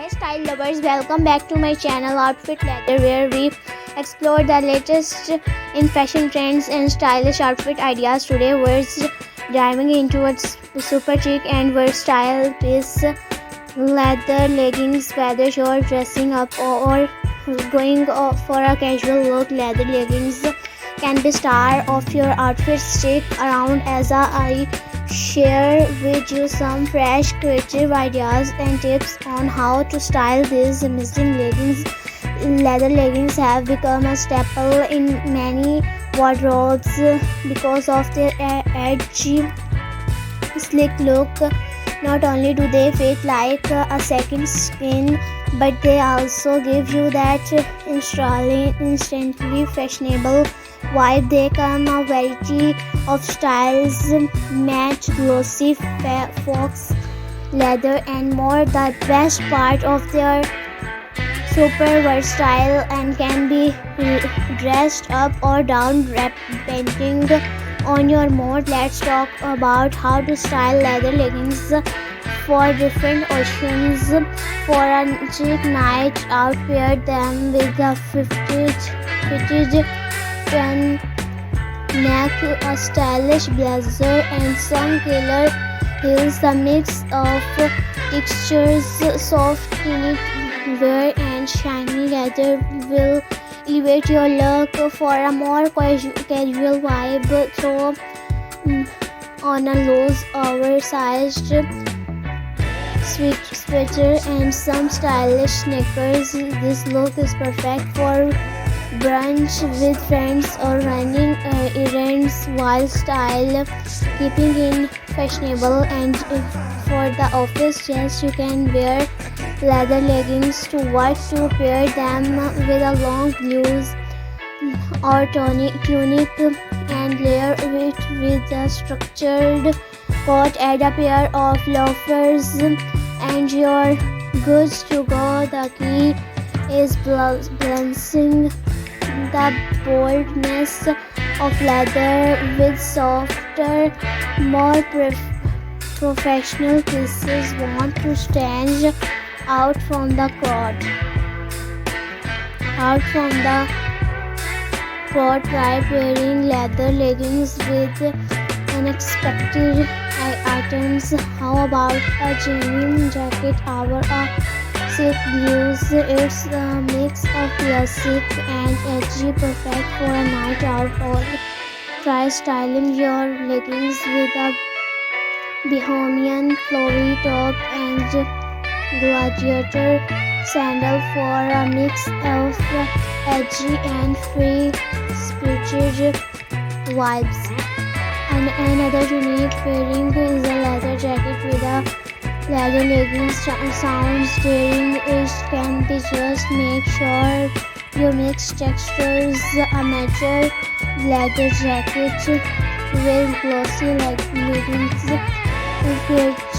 Hey style lovers, welcome back to my channel Outfit Leather, where we explore the latest in fashion trends and stylish outfit ideas. Today we're diving into a super chic and versatile piece, leather leggings. Whether you're dressing up or going for a casual look, leather leggings can be star of your outfit. Stick around as I share with you some fresh creative ideas and tips on how to style these amazing leggings. Leather leggings have become a staple in many wardrobes because of their edgy, sleek look. Not only do they fit like a second skin, but they also give you that instantly fashionable vibe. They come a variety of styles, match, glossy, fox leather and more. The best part of their super versatile and can be dressed up or down depending on your mood. Let's talk about how to style leather leggings for different occasions. For a chic night out, pair them with a fitted neck, a stylish blazer and some killer heels. The mix of textures, soft knitwear and shiny leather will elevate your look. For a more casual vibe, throw on a loose oversized sweater and some stylish sneakers. This look is perfect for brunch with friends or running errands while style keeping in fashionable. And for the office, yes, you can wear leather leggings to work, to pair them with a long blouse or tunic and layer it with a structured coat. Add a pair of loafers and you're good to go. The key is balancing the boldness of leather with softer, more professional pieces. Want to stand out from the crowd. Try pairing leather leggings with unexpected items. How about a genuine jacket or a silk blues? It's a mix of classic and edgy, perfect for a night out. Or try styling your leggings with a bohemian flowy top and gladiator sandal for a mix of edgy and free-spirited vibes. And another unique pairing is a leather jacket with a leather leggings. Sounds daring, it can be. Just make sure you mix textures. A mature leather jacket with glossy leggings creates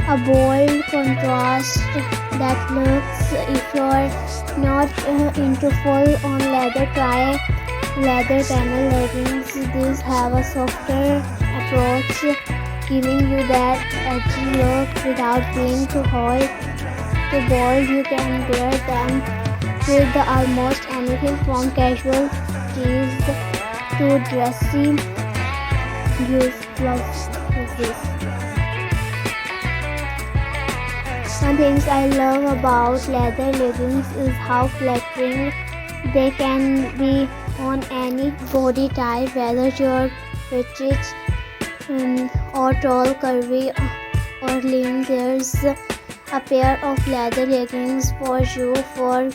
a bold contrast that looks. If you're not into full-on leather, try leather panel leggings. These have a softer approach, giving you that edgy look without being too hot, too bold. You can wear them with almost anything from casual tees to dressy blouses. One thing I love about leather leggings is how flattering they can be on any body type, whether you're petite or tall, curvy or lean. There's a pair of leather leggings for you. For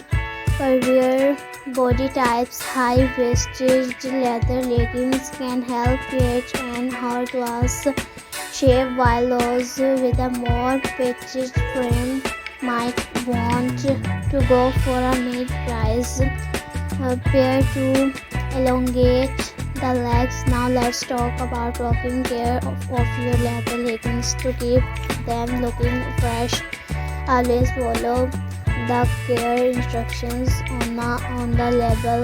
curvier body types, high-waisted leather leggings can help create an hourglass shape, while those with a more petite frame might want to go for a mid-rise pair to elongate the legs. Now let's talk about taking care of your leather leggings to keep them looking fresh. Always follow the care instructions on the label,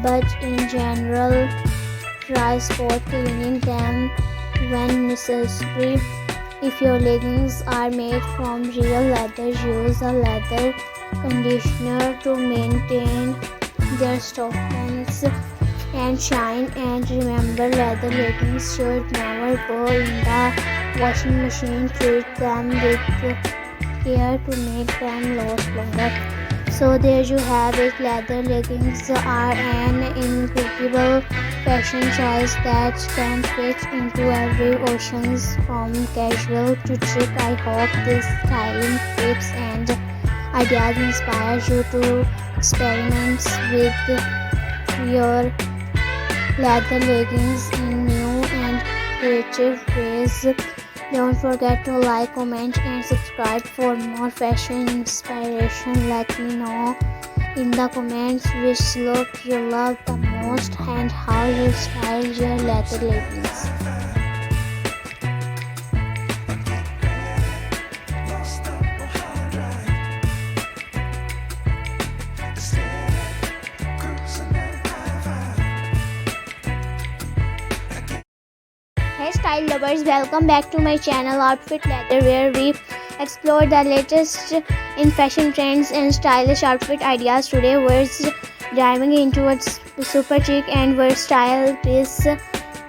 but in general, try spot cleaning them when necessary. If your leggings are made from real leather, use a leather conditioner to maintain their softness and shine. And remember, leather leggings should never go in the washing machine. Treat them with care to make them last longer. So there you have it. Leather leggings are an incredible fashion choice that can fit into every occasion, from casual to chic. I hope these styling tips and ideas inspire you to experiment with your leather leggings in new and creative ways. Don't forget to like, comment and subscribe for more fashion inspiration. Let me know in the comments which look you love the most and how you style your leather leggings. Hey style lovers, welcome back to my channel Outfit Leather, where we explore the latest in fashion trends and stylish outfit ideas. Today we're diving into a super chic and versatile piece,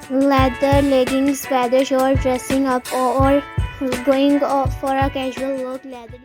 leather leggings. Whether you're dressing up or going for a casual look, leather